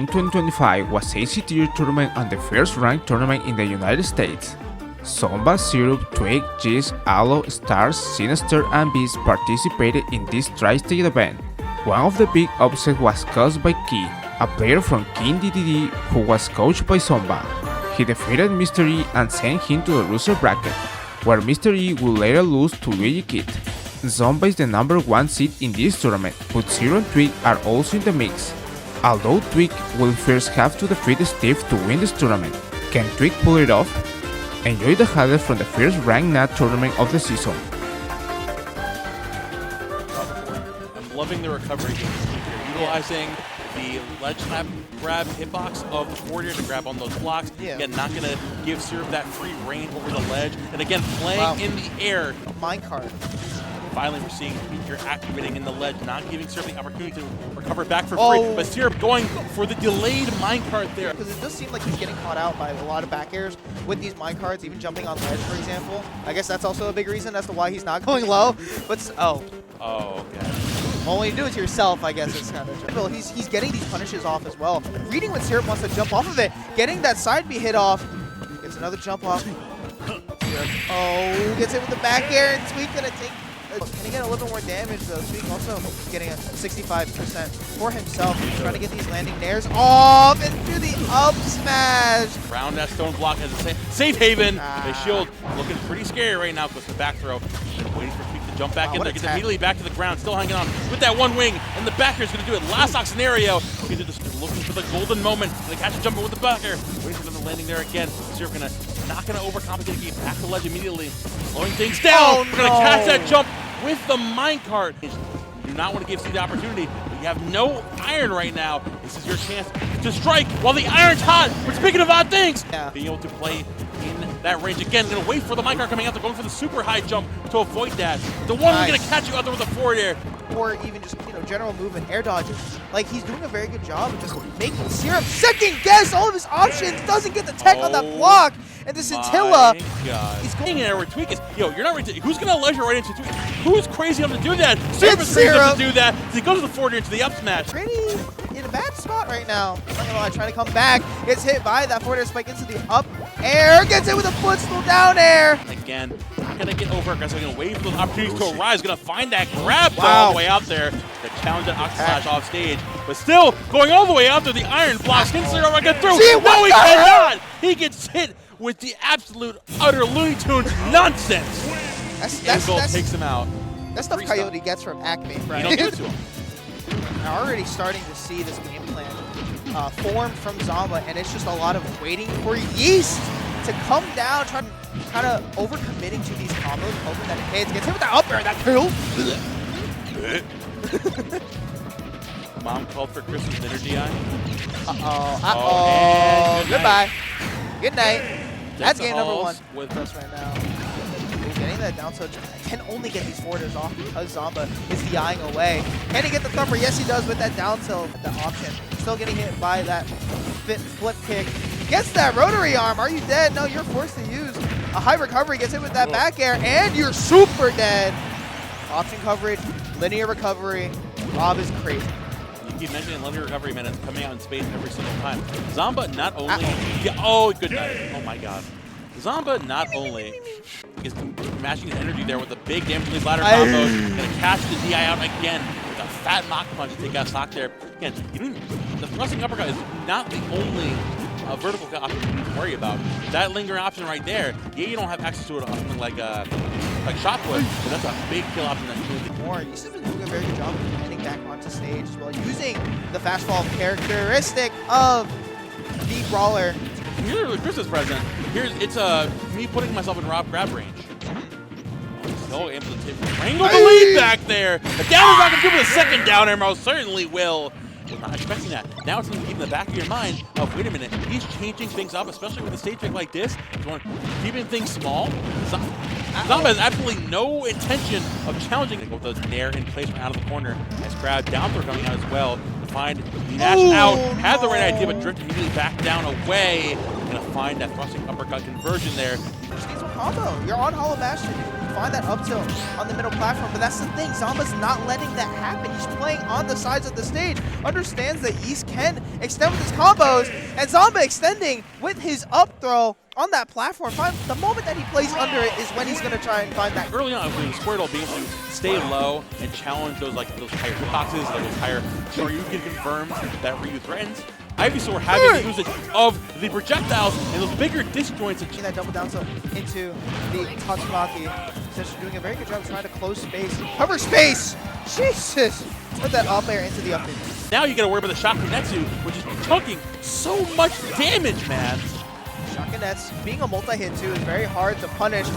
King 2025 was a tier tournament and the first ranked tournament in the United States. Zomba, Syrup, Tweek, Yeast, Aloe, StarZ, Synnister, and VODS participated in this tri-state event. One of the big upsets was caused by Key, a player from King DeDeDe who was coached by Zomba. He defeated Mr. E and sent him to the loser bracket, where Mr. E will later lose to Luigikid. Zomba is the number 1 seed in this tournament, but Syrup and Tweek are also in the mix. Although Tweek will first have to defeat Steve to win this tournament, can Tweek pull it off? Enjoy the highlights from the first ranked NAT tournament of the season. I'm loving the recovery game. You're utilizing the ledge grab hitbox of the forwarder to grab on those blocks. Again, not going to give Syrup that free reign over the ledge. And again, playing in the air. Minecart. Finally, we're seeing Tweek activating in the ledge, not giving Syrup the opportunity to recover back for free. But Syrup going for the delayed minecart there. Because it does seem like he's getting caught out by a lot of back airs with these minecarts, even jumping on ledge, for example. I guess that's also a big reason as to why he's not going low. But oh, okay. Well, when you do it to yourself, I guess it's kind of... He's getting these punishes off as well. Reading when Syrup wants to jump off of it, getting that side B hit off. Gets another jump off. Oh, gets hit with the back air, and Tweek gonna take... Can he get a little bit more damage though? Tweek also getting a 65% for himself. He's trying to get these landing nairs off into the up smash. Round that stone block as a safe haven. The shield looking pretty scary right now because the back throw. Waiting for Tweek to jump back in there. Gets immediately back to the ground, still hanging on with that one wing. And the backer is going to do it. Last stock scenario. He's just looking for the golden moment. And they catch a jumper with the backer. Waiting for them to landing there again. Syrup not going to overcomplicate. Get back to ledge immediately. Slowing things down. We're going to catch that jump with the minecart. You do not want to give Steve the opportunity, but you have no iron right now. This is your chance to strike while the iron's hot. But speaking of odd things, being able to play in that range again. Going to wait for the minecart coming out. They're going for the super high jump to avoid that. The one we're going to catch you out there with a forward air. Or even just, general movement, air dodges. Like, he's doing a very good job of just making Syrup second guess all of his options. Doesn't get the tech on that block. And the scintilla. He's going in there where Tweek is. Yo, you're not ready to. Who's going to leisure right into Tweek? Who's crazy enough to do that? Syrup is crazy enough to do that. So he goes to the forward into the up smash. Pretty in a bad spot right now. Not gonna lie, trying to come back. Gets hit by that forward air spike into the up air. Gets hit with a footstool down air. Again, not going to get over aggressive. Going to wait for those opportunities to arise. Going to find that grab all the way out there. The challenge at Oxyslash off stage. But still going all the way out there. The iron blocks. Instantly not get through. No, he cannot. He gets hit with the absolute, utter Looney Tunes nonsense. That takes him out. That's stuff Coyote gets from Acme, right? You don't give it to him. I'm already starting to see this game plan form from Zomba, and it's just a lot of waiting for Yeast to come down, kind of overcommitting to these combos, hoping that it hits. Gets hit with the up air, that kill. Mom called for Christmas dinner, DI. Goodbye. Good night. That's game number 1 with us right now. Getting that down tilt can only get these forwarders off because Zomba is DIing away. Can he get the thumper? Yes, he does with that down tilt, the option. Still getting hit by that flip kick. Gets that rotary arm. Are you dead? No, you're forced to use a high recovery. Gets hit with that back air, and you're super dead. Option coverage, linear recovery. Rob is crazy. You keep mentioning linear recovery minutes coming out in space every single time. Zomba not only... good night. Oh my god. Zomba not only is matching his energy there with a big damage release ladder combo, going to catch the DI out again with a fat mock punch to take out stock there. Again, the thrusting uppercut is not the only vertical option you need to worry about. That lingering option right there, yeah, you don't have access to it on something like shot put, but that's a big kill option that you need. More. Yeast has been doing a very good job of heading back onto stage as well, using the fast fall characteristic of the brawler. Here's the Christmas present. It's me putting myself in Rob grab range. So able to wrangle the lead back there. The down air not going to give it a second down air, most certainly will. Was not expecting that. Now it's going to keep in the back of your mind of, wait a minute, he's changing things up, especially with a stage pick like this. Keeping things small. Zomba has absolutely no intention of challenging. They go with the nair in place from out of the corner. Nice grab, down throw coming out as well. To find the dash out. Had the right idea, but drift immediately back down away. Gonna find that thrusting uppercut conversion there. You just need some combo. You're on Hollow Bastion. find that up tilt on the middle platform, but that's the thing. Zomba's not letting that happen. He's playing on the sides of the stage, understands that Yeast can extend with his combos, and Zomba extending with his up throw on that platform. The moment that he plays under it is when he's going to try and find that. Early on, with Squirtle being able to stay low and challenge those higher hitboxes, those higher Shoryuken confirms that Ryu threatens, Ivysaur having the usage of the projectiles and those bigger disjoints. And that double down tilt into the Tatsumaki. Essentially doing a very good job trying to close space. Cover space! Jesus! Put that up air into the up air. Now you got to worry about the Shakunetsu, which is chunking so much damage, man. Shakunetsu being a multi-hit too is very hard to punish.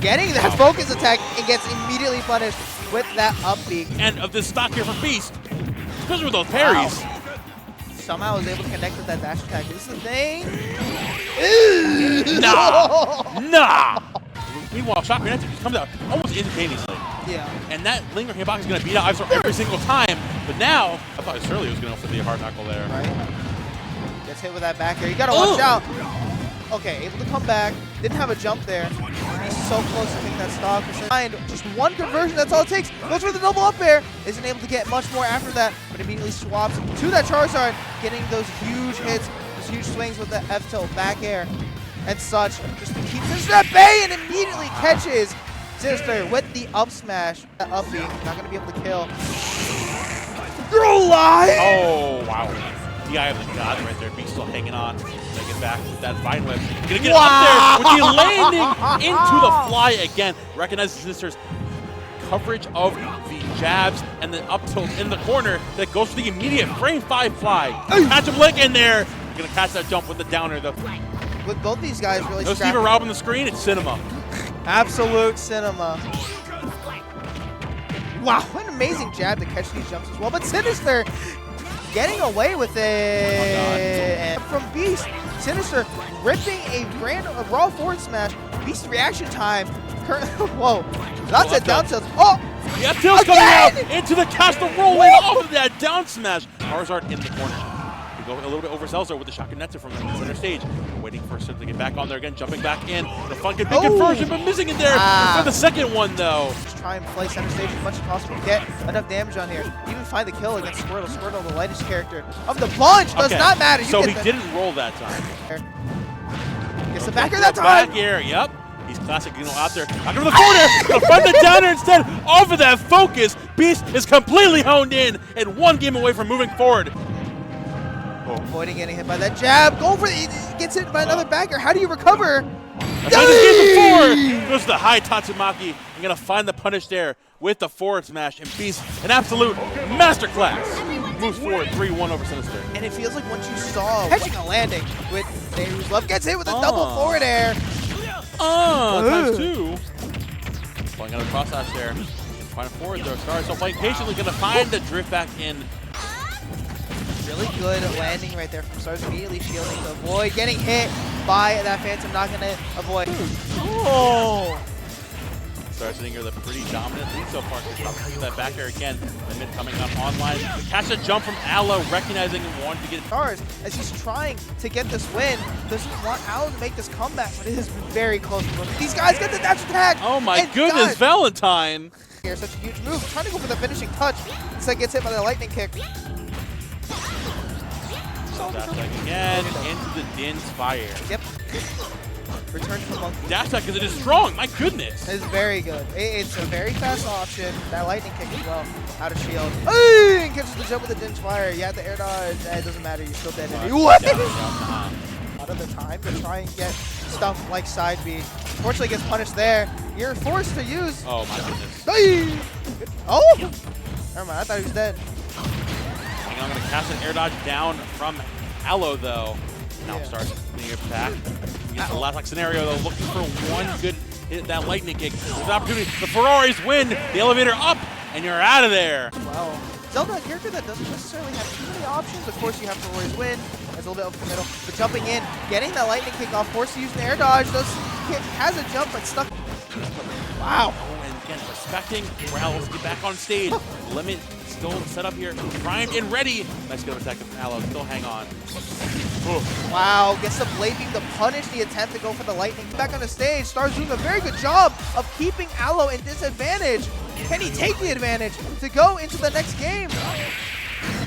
Getting that focus attack and gets immediately punished with that up B. And of this stock here for Beast, especially with those parries. Wow. Somehow was able to connect with that dash attack. This is the thing. Nah! Meanwhile, Shakunetsu just comes out almost instantaneously. Yeah. And that lingering hitbox is going to beat out Ivysaur every single time. But now, I thought Surly was going to be a hard knuckle there. Right. Gets hit with that back air. You got to watch out. Okay, able to come back. Didn't have a jump there. He's so close to taking that stock. Just one conversion, that's all it takes. Goes for the double up air. Isn't able to get much more after that, but immediately swaps to that Charizard, getting those huge hits, those huge swings with the F tilt, back air, and such. Just keeps Synnister at bay and immediately catches Synnister with the up smash. That up B, not going to be able to kill. Girl lie! Oh, wow. The eye of the god right there. Beast still hanging on. Gonna get back with that Vine Whip. Gonna get up there with the landing into the fly again. Recognizes Synnister's coverage of the jabs and the up tilt in the corner that goes for the immediate frame 5 fly. Catch him lick in there. Gonna catch that jump with the downer though. With both these guys really no Steve Rob on the screen, it's cinema. Absolute cinema. Wow, what an amazing jab to catch these jumps as well. But Synnister getting away with it. And from Beast, Synnister ripping a raw forward smash. Beast reaction time. Whoa, that's a down tilt. Oh! The up tilt's coming out into the castle rolling off of that down smash. Charizard in the corner. We go a little bit overzealous there with the Shakunetsu from the center stage. Waiting for Sid to get back on there again, jumping back in. The fun big conversion, but missing it there for the second one though. Just try and play center stage as much as possible. Get enough damage on here. Even find the kill against Squirtle. Squirtle, the lightest character of the bunch. Does not matter. So he didn't roll that time. Gets the back air that time. Back air, yep. He's classic, out there. Out of the corner, gonna find the downer instead. Off of that focus, Beast is completely honed in and one game away from moving forward. Avoiding getting hit by that jab. Going for it. Gets hit by another backer. How do you recover? That's this game before. Goes to the high Tatsumaki. I'm gonna find the punish there with the forward smash, and Beast, an absolute masterclass. Moves forward 3-1 over Synnister. And it feels like once you saw catching a landing with Nehru's love, gets hit with a double forward air. Times 2. Pulling out a cross slash there. Find a forward throw. StarZ so playing patiently, gonna find the drift back in. Really good landing right there from StarZ, immediately shielding to avoid getting hit by that Phantom, not gonna avoid. Oh! StarZ sitting here with a pretty dominant lead so far. That back air again, the mid coming up online. Catch a jump from Aloe, recognizing and wanting to get it. StarZ, as he's trying to get this win, doesn't want Aloe to make this comeback, but it has been very close to him. These guys get the dash attack! Oh my goodness, Valentine! Here, such a huge move, trying to go for the finishing touch. Instead gets hit by the lightning kick. Dash attack again, into the Din's fire. Yep. Return to the monkey. Dash attack because it is strong, my goodness. It's very good. It's a very fast option. That lightning kick as well. Out of shield. Hey! And catches the jump with the Din's fire. You have the air dodge. It doesn't matter. You're still dead. What? A lot of the time to try and get stuff like side B. Unfortunately gets punished there. You're forced to use. Oh my goodness. Hey! Oh! Never mind. I thought he was dead. I'm going to cast an air dodge down from Aloe, though. Now StarZ getting it back. Against the last scenario, though, looking for one good hit, that lightning kick. There's an opportunity. The Ferraris win. The elevator up, and you're out of there. Wow. Zelda, a character that doesn't necessarily have too many options. Of course, you have Ferraris win. That's a little bit over the middle. But jumping in, getting that lightning kick off, forced to use an air dodge. Has a jump, but stuck. Wow. Oh, and Again, respecting where Aloe wants to get back on stage. Limit still set up here, primed and ready. Nice good attack from Aloe, still hang on. Wow, gets the Blade Beam to punish the attempt to go for the Lightning. Back on the stage, StarZ doing a very good job of keeping Aloe in disadvantage. Can he take the advantage to go into the next game?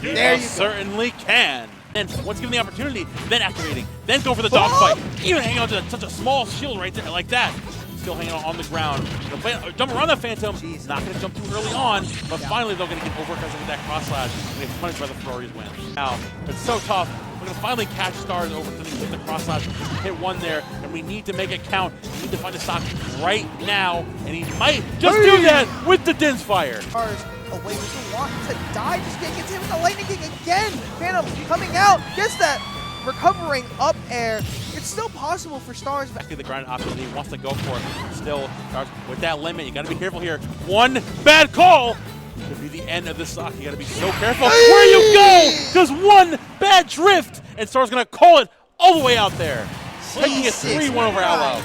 There you go. Certainly can. And once given the opportunity, then activating, then go for the dogfight. Even hanging on to such a small shield right there like that. Still hanging on the ground. Jump around that Phantom. Jeez. Not going to jump too early on, but finally they're going to get over because of that cross slash and get punished by the Ferrari's win. Now, it's so tough. We're going to finally catch StarZ over to the cross slash, hit one there, and we need to make it count. We need to find a stock right now, and he might just do that with the Din's Fire. Away, doesn't want to die, just gets hit with the Lightning Kick again. Phantom coming out, gets that recovering up air. It's still possible for StarZ. Back to the grind option that he wants to go for. Still, StarZ with that limit, you gotta be careful here. One bad call could be the end of this stock. You gotta be so careful where you go, because one bad drift, and StarZ gonna call it all the way out there. Taking it 3-1 over Aloe.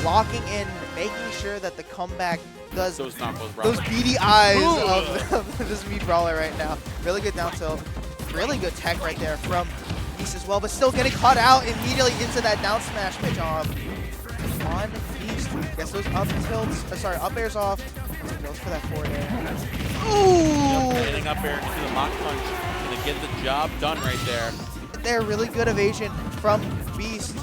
Blocking in, making sure that the comeback does those beady eyes of this Mii Brawler right now. Really good down tilt. Really good tech right there from Yeast as well, but still getting caught out immediately into that down smash pitch off. On Yeast. Gets those up tilts, up airs off. Goes for that forward air. Ooh! Hitting up air into the mock punch. Gonna get the job done right there. They're really good evasion from Beast.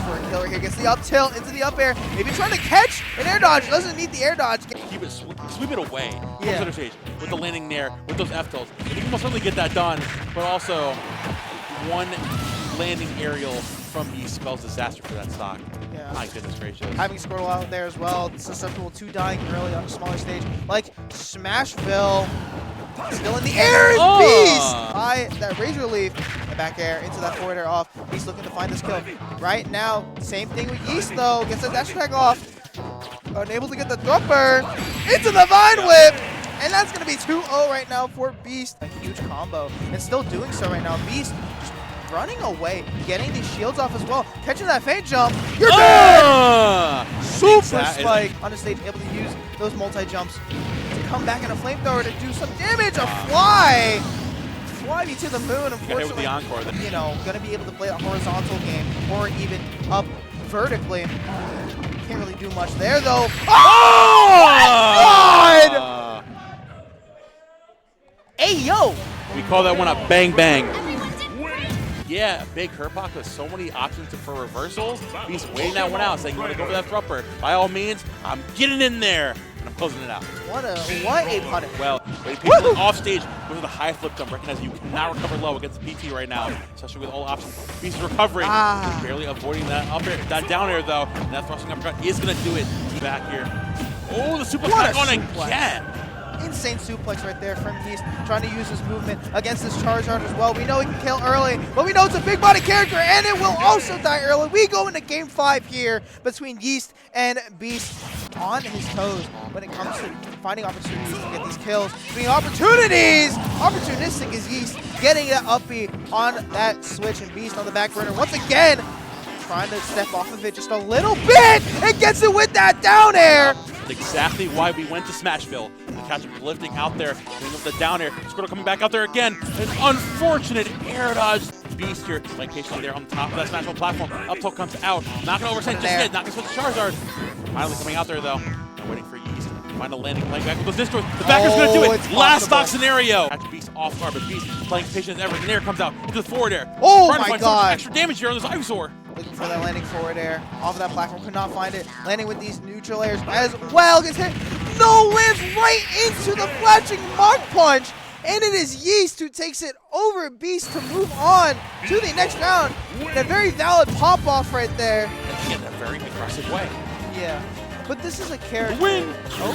For a killer here, gets the up tilt into the up air, maybe trying to catch an air dodge, doesn't need the air dodge. Keep it, sweep it away from Yeah. center stage with the landing there, with those F tilts. You can most certainly get that done, but also one landing aerial from Yeast spells disaster for that stock. Yeah. My goodness gracious. Having Squirtle out there as well, susceptible to dying early on a smaller stage, like Smashville. Still in the air is Beast! By that Razor Leaf, the back air into that forward air off. Beast looking to find this kill. Right now, same thing with Yeast though. Gets the dash attack off. Unable to get the thumper. Into the Vine Whip! And that's going to be 2-0 right now for Beast. A huge combo. And still doing so right now. Beast just running away. Getting these shields off as well. Catching that feint jump. You're dead! Super spike on the stage. Able to use those multi-jumps to come back in a flamethrower to do some damage. A fly! Fly me to the moon. Unfortunately, with the encore, you know, going to be able to play a horizontal game or even up vertically. Can't really do much there though. Oh my God! Hey yo! We call that one a bang bang. Yeah, big Herpok with so many options for reversals. He's waiting that one out, saying you want to go for that thropper. By all means, I'm getting in there. And I'm closing it out. What a punish. Well, people off stage with the high flip jump, recognize you cannot recover low against the PT right now, especially with all options. Beast recovering, barely avoiding that up air, that down air though. And that thrusting uppercut is gonna do it. Back here. Oh, the super back on again. Insane suplex right there from Yeast, trying to use his movement against this Charizard as well. We know he can kill early, but we know it's a big body character, and it will also die early. We go into Game 5 here between Yeast and Beast, on his toes when it comes to finding opportunities to get these kills. Being opportunistic is Yeast, getting that up B on that switch, and Beast on the back burner once again, trying to step off of it just a little bit, and gets it with that down air. Exactly why we went to Smashville. The catch him lifting out there, getting up the down air. Squirtle coming back out there again. An unfortunate air dodge. Beast here, like patiently there on the top of that Smashville platform. Up tilt comes out. Not gonna oversend just yet. Not gonna switch the Charizard. Finally coming out there though. Waiting for Yeast. Find a landing, playing back with those destroys. The backer's gonna do it. Last stock scenario. Catch Beast off guard, but Beast playing patient as ever. The air comes out into the forward air. Oh trying my to find God! Extra damage here on this Ivysaur. Looking for that landing forward air off of that platform, could not find it. Landing with these neutral airs as well, gets hit. No, lands right into the flashing Mach Punch, and it is Yeast who takes it over Beast to move on to the next round. And a very valid pop off right there. And in a very aggressive way. Yeah. But this is a character. Win! Oh,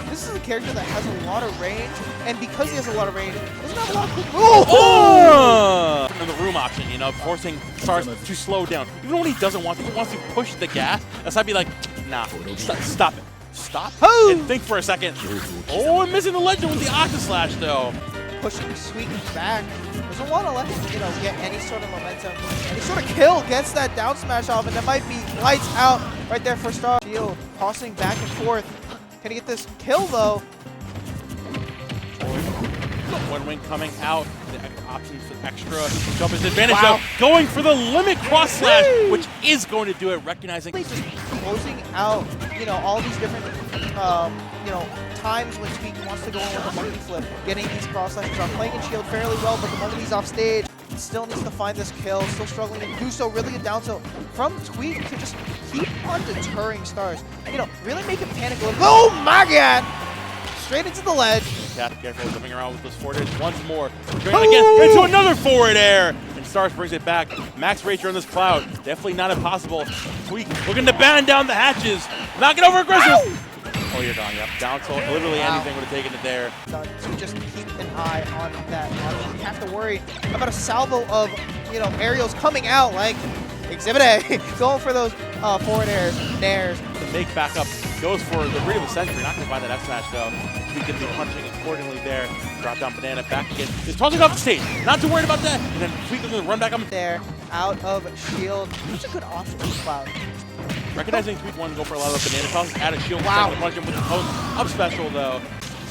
this is a character that has a lot of range, and because he has a lot of range, doesn't have a lot of quick. Oh! In the room option, you know, forcing StarZ to slow down. Even when he doesn't want to, he wants to push the gas. That's I'd be like, nah, stop it. Stop and think for a second. Oh, I'm missing the legend with the Octa Slash though. pushing Tweek back. Doesn't want to let him, get any sort of momentum. Any sort of kill gets that down smash off, and that might be lights out right there for StarZ. Shield tossing back and forth. Can he get this kill though? One wing coming out. The options for extra jump is advantage though. Going for the limit cross slash, which is going to do it. Recognizing Just closing out, all these different, times when Tweek wants to go in with a monkey flip, getting these cross slashes off, playing in shield fairly well, but the moment he's off stage, still needs to find this kill, still struggling to do so. Really a down tilt from Tweek to just keep on deterring StarZ. Really make him panic a little. Oh my god! Straight into the ledge. Careful, jumping around with those forward airs once more. Going again into another forward air. And StarZ brings it back. Max Rager on this cloud. Definitely not impossible. Tweek looking to band down the hatches. Knock it over aggressive. Oh, you're gone. Yep. Down tilt. Literally anything would have taken it there. So just keep an eye on that. You have to worry about a salvo of, aerials coming out like Exhibit A. Going for those forward airs, nairs. The make back up goes for the read of the century. Not going to find that F smash though. Tweek can be punching accordingly there. Drop down banana back again. He's tossing off the stage. Not too worried about that. And then Tweek is going to run back up. There, out of shield. Such a good option for Cloud. Recognizing Tweek wanted to go for a lot of banana tosses, add a shield, punch him with the post up special though.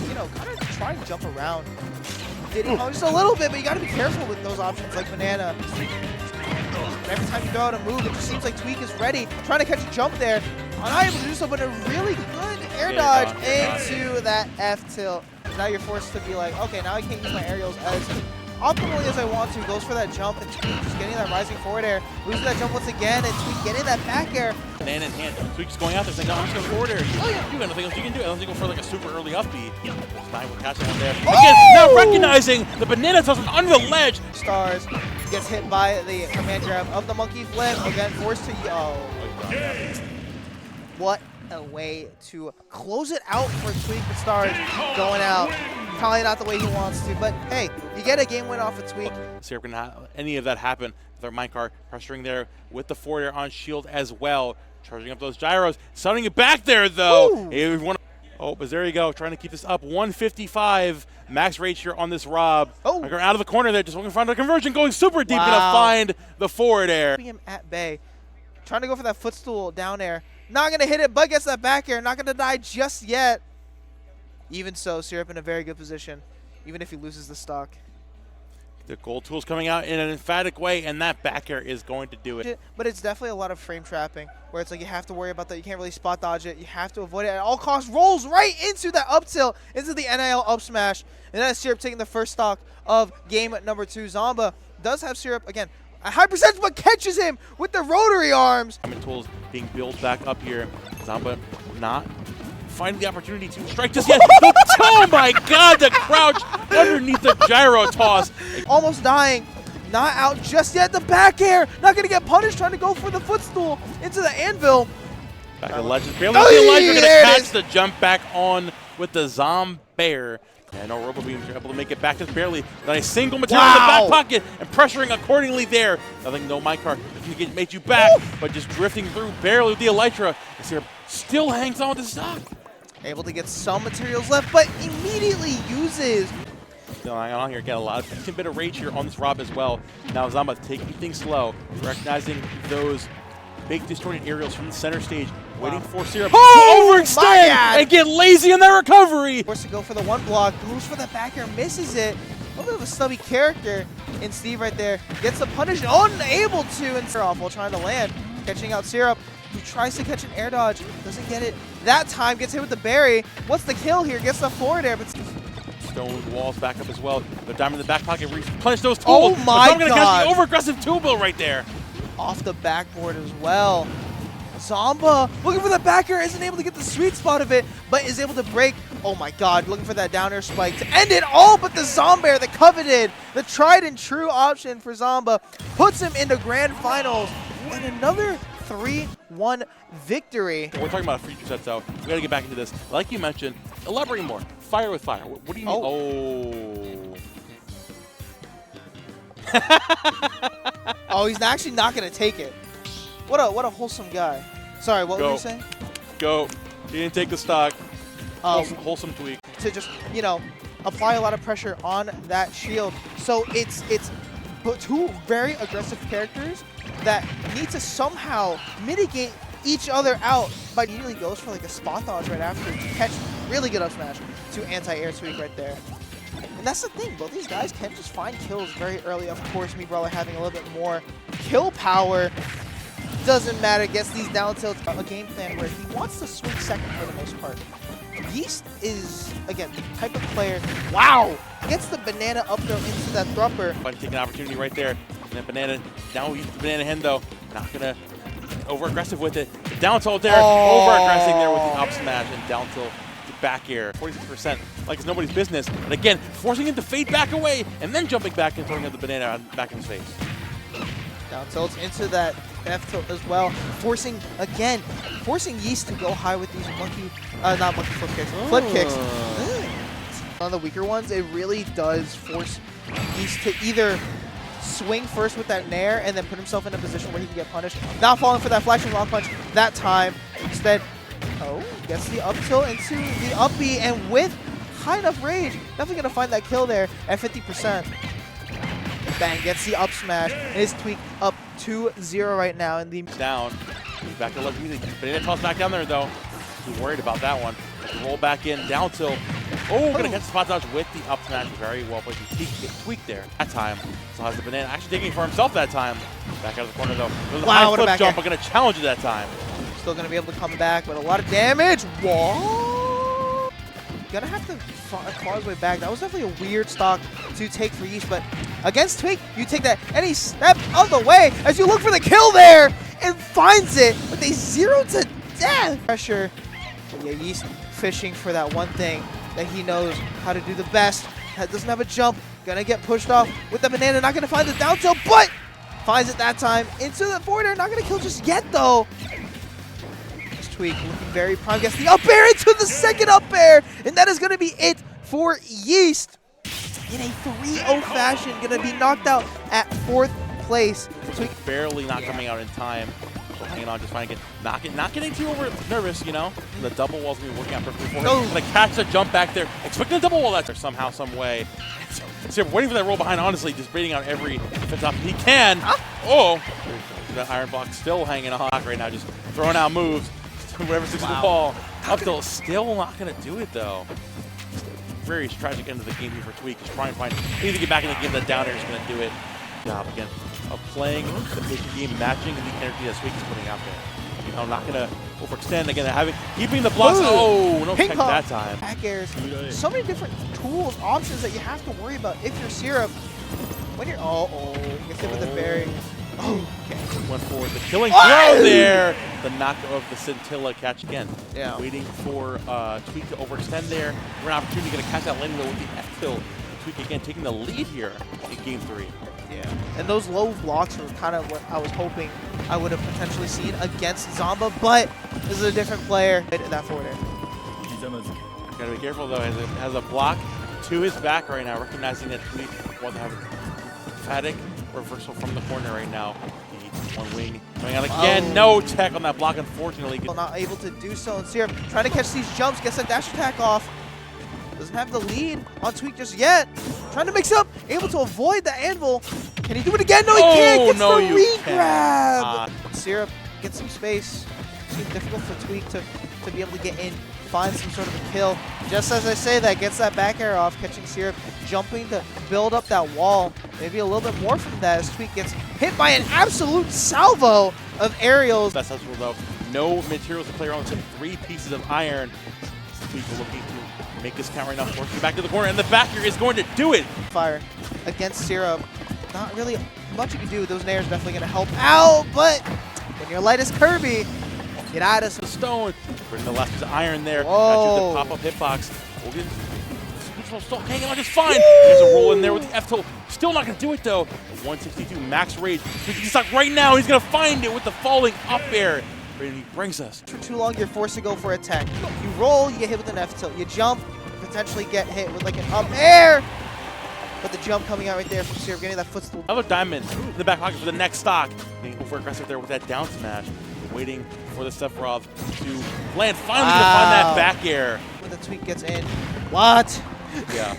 Kind of try and jump around. Just a little bit, but you got to be careful with those options like banana. Every time you throw out a move, it just seems like Tweek is ready, trying to catch a jump there. Unable to do so, but a really good air dodge into that F tilt. Now you're forced to be like, okay, now I can't use my aerials as optimally as I want to. Goes for that jump, and Tweek just getting that rising forward air. Losing that jump once again, and Tweek getting that back air. Banana in hand. Tweek's going out there saying, no, I'm just going to forward air. Oh, yeah, you got nothing else you can do. Unless you go for like a super early upbeat. Stein will catch him there. Again, now recognizing the banana toss under the ledge. StarZ gets hit by the command grab of the monkey flip. Again, forced to, what a way to close it out for Tweek, but StarZ going out. Probably not the way he wants to, but hey, you get a game win off of Tweek. Syrup can have any of that happen. Their minecart pressuring there with the forward air on shield as well. Charging up those gyros. Sending it back there though. Oh, but there you go. Trying to keep this up. 155. Max rage here on this Rob. Out of the corner there. Just looking to find a conversion. Going super deep. Gonna find the forward air. Him at bay. Trying to go for that footstool down air. Not going to hit it, but gets that back air. Not going to die just yet. Even so, Syrup in a very good position, even if he loses the stock. The gold tool's coming out in an emphatic way, and that back air is going to do it. But it's definitely a lot of frame trapping, where it's like you have to worry about that. You can't really spot dodge it. You have to avoid it at all costs. Rolls right into that up tilt, into the NIL up smash. And that's Syrup taking the first stock of game number 2. Zomba does have Syrup, again, a high percentage, but catches him with the rotary arms. Tools being built back up here. Zomba not finding the opportunity to strike just yet. Oh my god, the crouch underneath the gyro toss. Almost dying. Not out just yet. The back air. Not going to get punished. Trying to go for the footstool into the anvil. Back to Legends. Barely the Legends are going to catch the jump back on with the Zombear. And no Robo Beams are able to make it back just barely. Then a single material in the back pocket and pressuring accordingly there. Nothing, no minecart. It made you back, but just drifting through barely with the Elytra. Syrup still hangs on with the stock. Able to get some materials left, but immediately uses. Still hanging on here. Get a lot of bit of rage here on this Rob as well. Now Zomba taking things slow, recognizing those big distorted aerials from the center stage, waiting for Syrup to overextend and get lazy in their recovery. Forced to go for the one block, goes for the back air, misses it. A little bit of a stubby character in Steve right there. Gets the punish, unable to, and Syrup while trying to land. Catching out Syrup, who tries to catch an air dodge, doesn't get it. That time gets hit with the berry. What's the kill here? Gets the forward air, but stone walls back up as well. The diamond in the back pocket punish those tools. Oh my god! Going to catch the over-aggressive tool bill right there. Off the backboard as well. Zomba looking for the back air, isn't able to get the sweet spot of it, but is able to break. Oh my god, looking for that down air spike to end it all, but the Zombear, the coveted, the tried and true option for Zomba, puts him into grand finals and another 3-1 victory. We're talking about a feature set, so we got to get back into this. Like you mentioned, elaborate more. Fire with fire. What do you mean? Oh, he's actually not going to take it. What a wholesome guy. Sorry, what were you saying? Go. He didn't take the stock. Wholesome tweak. To just, apply a lot of pressure on that shield. So it's two very aggressive characters that need to somehow mitigate each other out. But he really goes for like a spot dodge right after to catch really good up smash to anti-air Tweek right there. And that's the thing, both these guys can just find kills very early. Of course, Meatbrawler having a little bit more kill power. Doesn't matter, gets these down tilts. A game plan where he wants to swing second for the most part. Yeast is, again, the type of player, wow! Gets the banana up throw into that thropper. But take an opportunity right there. And then banana, now we use the banana hen though. Not gonna over-aggressive with it. Down tilt there, over-aggressing there with the up smash and down tilt. Back air, 46%, like it's nobody's business. And again, forcing him to fade back away, and then jumping back and throwing out the banana back in his face. Down tilts into that F tilt as well, forcing Yeast to go high with these not monkey flip kicks, flip kicks. On the weaker ones, it really does force Yeast to either swing first with that nair and then put himself in a position where he can get punished. Not falling for that flashing long punch that time. Instead, gets the up tilt into the up B, and with high enough rage, definitely going to find that kill there at 50%. Bang, gets the up smash, and his Tweek up 2-0 right now in the... Down, he's back to left music. Banana toss back down there though. He's worried about that one. Roll back in, down tilt. Oh, gonna catch the spot dodge with the up smash. Very well played. Tweek there. That time, still has the banana. Actually taking it for himself that time. Back out of the corner though. Wow, what a flip jump, but gonna challenge it that time. Still going to be able to come back, but a lot of damage. Whoa! Gonna have to claw his way back. That was definitely a weird stock to take for Yeast, but against Tweek, you take that and he stepped out of the way as you look for the kill there and finds it with a 0 to death. Pressure. But yeah, Yeast fishing for that one thing that he knows how to do the best. Doesn't have a jump. Gonna get pushed off with the banana. Not gonna find the down tilt, but finds it that time into the forward air. Not gonna kill just yet though. Tweek looking very prime, gets the up air into the second up air, and that is going to be it for Yeast. In a 3-0 fashion, going to be knocked out at 4th place. Tweek barely not coming out in time. So hanging on, just trying to get, not getting too over nervous, you know. The double wall's going to be working out perfectly for him. Gonna catch the jump back there, expecting the double wall that's there somehow, some way. So waiting for that roll behind, honestly, just baiting out every defense option he can. Oh, that iron block still hanging on right now, just throwing out moves. Whatever sticks to the ball. Up till still not going to do it though. Very tragic end of the game here for Tweek. He's trying to find anything to get back in the game. That down air is going to do it. Job again of playing the patient game, matching the energy that Tweek is putting out there. You know, not going to overextend again. Keeping the blocks. Oh, no tech that time. Back airs. So many different tools, options that you have to worry about if you're Syrup. When you're gets hit with the berry. Oh, okay. Went for the killing throw there. The knock of the Scintilla catch again. Yeah. Waiting for Tweek to overextend there. We're an opportunity going to catch that landing though with the F tilt. Tweek again taking the lead here in game 3. Yeah. And those low blocks were kind of what I was hoping I would have potentially seen against Zomba, but this is a different player in that forward air. Gotta be careful though, as it has a block to his back right now, recognizing that Tweek wants to have emphatic reversal from the corner right now. One wing going out again. No tech on that block, unfortunately. Not able to do so. And Syrup trying to catch these jumps, gets that dash attack off. Doesn't have the lead on Tweek just yet. Trying to mix up, able to avoid the anvil. Can he do it again? No, he can't. Gets the re-grab. Syrup gets some space. It's difficult for Tweek to be able to get in, find some sort of a kill. Just as I say that, gets that back air off, catching Syrup, jumping to build up that wall. Maybe a little bit more from that as Tweek gets hit by an absolute salvo of aerials. That's helpful though. No materials to play around with, 3 pieces of iron. Tweek looking to make this count right now, forcing back to the corner, and the backer is going to do it. Fire against Syrup. Not really much you can do. Those nairs definitely going to help out, but when you're light as Kirby, get out of some stone. Bring the last piece of iron there. Whoa. The pop-up hitbox. Logan still hanging on just fine. There's a roll in there with the F tilt. Still not going to do it though. 162 max rage. He's stuck right now. He's going to find it with the falling up air. And he brings us. For too long, you're forced to go for a tech. You roll, you get hit with an F tilt. You jump, potentially get hit with like an up air. But the jump coming out right there from Syrup, getting that footstool. Another diamond in the back pocket for the next stock. Being over aggressive there with that down smash. Waiting for the Sephiroth to land. Finally to find that back air. When the Tweek gets in. What? Yeah,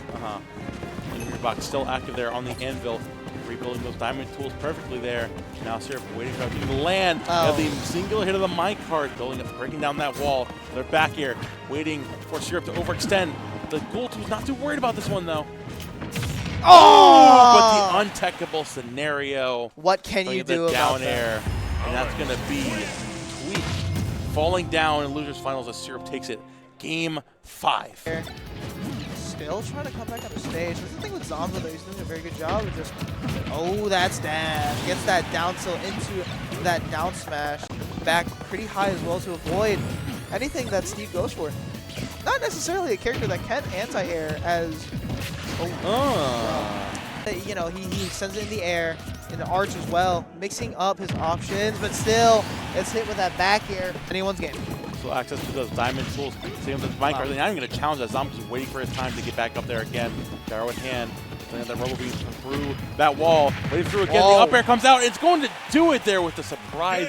And Gearbox still active there on the anvil, rebuilding those diamond tools perfectly there. Now Syrup waiting for him to land. The singular hit of the minecart, building up, breaking down that wall. They're back here, waiting for Syrup to overextend. The Ghoul Two's not too worried about this one though. Oh! But the untechable scenario. What can you do about about down air? And that's gonna be Tweek falling down in losers finals as Syrup takes it. Game 5. Still trying to come back on the stage. That's the thing with Zomba, though. He's doing a very good job of just... Oh, that's dash. Gets that down tilt into that down smash. Back pretty high as well to avoid anything that Steve goes for. Not necessarily a character that can anti-air as... You know, he sends it in the air, in the arch as well, mixing up his options, but still, it's hit with that back air. Anyone's game. So access to those diamond tools. Same with the minecart. They're not even going to challenge that. Zomba's just waiting for his time to get back up there again. Gyro in hand. Playing that rubber beam through that wall. Waiting through again. The up air comes out. It's going to do it there with the surprise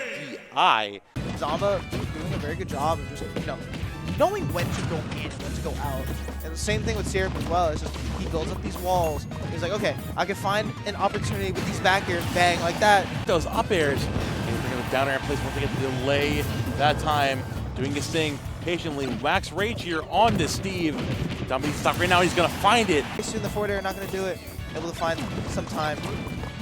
DI. Zomba doing a very good job of just, you know, knowing when to go in, when to go out. And the same thing with Syrup as well. It's just he builds up these walls. He's like, okay, I can find an opportunity with these back airs, bang, like that. Those up airs. And bring the down air in place once again to delay that time. Doing his thing patiently. Wax Rage here on this Steve. Dumpy stop right now. He's going to find it. Soon the forward air, not going to do it. Able to find some time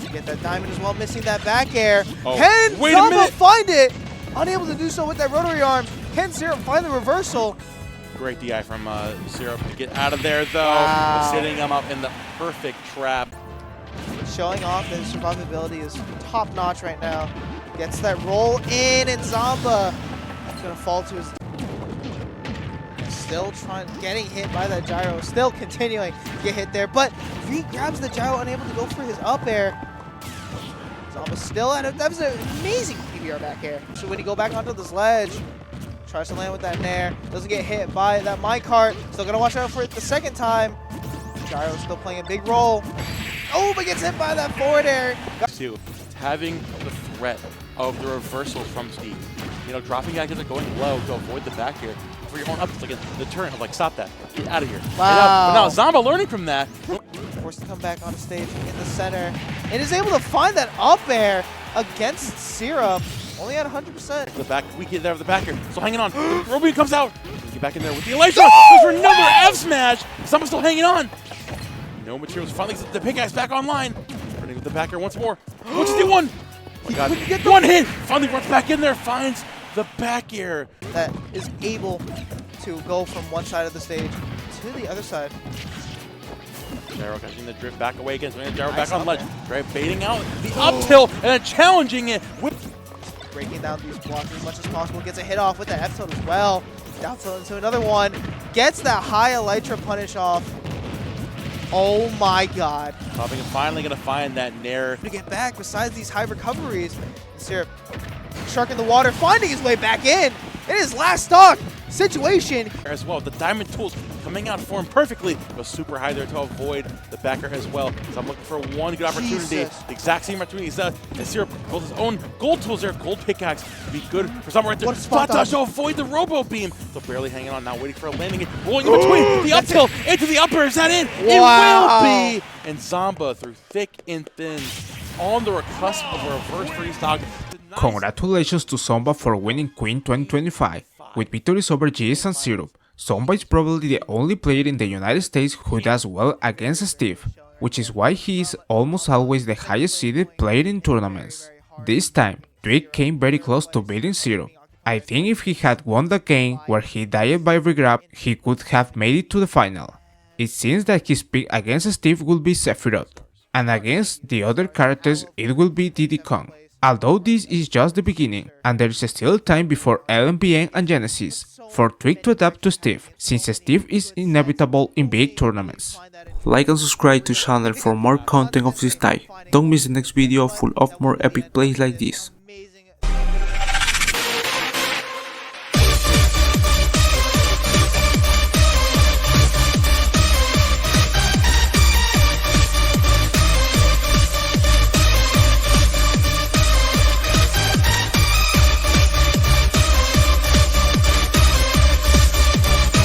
to get that diamond as well. Missing that back air. Can Zomba find it? Unable to do so with that rotary arm. Can Syrup find the reversal? Great DI from Syrup to get out of there, though. Setting him up in the perfect trap. Showing off that his survivability is top-notch right now. Gets that roll in, and Zomba is going to fall to his... Still getting hit by that gyro. Still continuing to get hit there, but V grabs the gyro, unable to go for his up air. Zomba still at it. That was an amazing PBR back air. So when you go back onto this ledge, tries to land with that nair, doesn't get hit by that minecart. Still gonna watch out for it the second time. Gyro still playing a big role. Oh, but gets hit by that forward air. Having the threat of the reversals from Steve. You know, dropping back and going low to avoid the back air. For your own up, it's like the turn of like, stop that, get out of here. Wow. But now Zomba learning from that. Forced to come back on stage in the center. And is able to find that up air against Syrup. Only at 100%. The back, we get there with the back here. So hanging on. Roby comes out. Get back in there with the Elytra. Goes for another F smash. Zomba's still hanging on. No materials. Finally gets the pickaxe back online. Running with the back air once more. What's the one? One hit. Finally runs back in there. Finds the back air. That is able to go from one side of the stage to the other side. Gyro catching the drift back away again. Swinging the gyro back on ledge. Right, baiting out the up tilt and then challenging it with. Breaking down these blocks as much as possible. Gets a hit off with that F tilt as well. Down tilt into another one. Gets that high Elytra punish off. Oh my god. Popping and finally going to find that nair. To get back besides these high recoveries. Syrup shark in the water, finding his way back in. It is last stock situation. As well, the diamond tools coming out for him perfectly. Goes super high there to avoid the backer as well. So I'm looking for one good opportunity. The exact same opportunity as Syrup built his own gold tools there. Gold pickaxe to be good for someone right there. Spot dodge to avoid the robo beam. So barely hanging on now, waiting for a landing. Rolling in between the up tilt into the upper. Is that it? Wow. It will be. And Zomba through thick and thin on the cusp of a reverse freeze dog. Congratulations to Zomba for winning Queen 2025. With victories over Yeast and Syrup, Zomba is probably the only player in the United States who does well against Steve, which is why he is almost always the highest seeded player in tournaments. This time, Tweek came very close to beating Syrup. I think if he had won the game where he died by regrab, he could have made it to the final. It seems that his pick against Steve will be Sephiroth, and against the other characters it will be DeDeDe. Although this is just the beginning, and there is still time before LMPN and Genesis for Tweek to adapt to Steve, since Steve is inevitable in big tournaments. Like and subscribe to channel for more content of this type. Don't miss the next video full of more epic plays like this.